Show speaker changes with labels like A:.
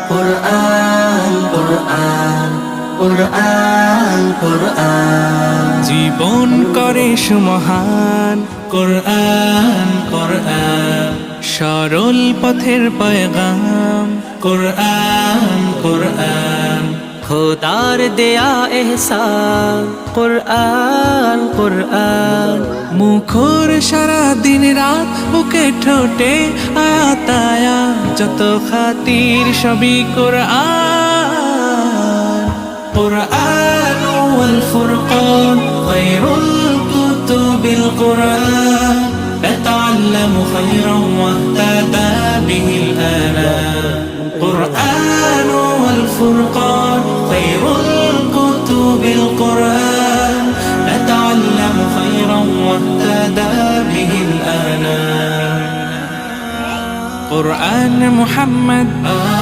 A: কুরআন কুরআন কুরআন কুরআন
B: জীবন করে সুমহান
A: কুরআন কুরআন
B: সরল পথের পয়গাম
A: কুরআন কুরআন
B: খোদার দেয়া এহসান কুরআন কুরআন মুখর সারা দিন রাত বুকে ঠোঁটে আয়াত আয়াত যত খাতির সবই কুরআন
A: قرآن والفرقان خير الكتب القرآن نتعلم خيرا واهتدى به الآنام قرآن والفرقان خير الكتب القرآن نتعلم خيرا واهتدى به الآنام
B: قرآن محمد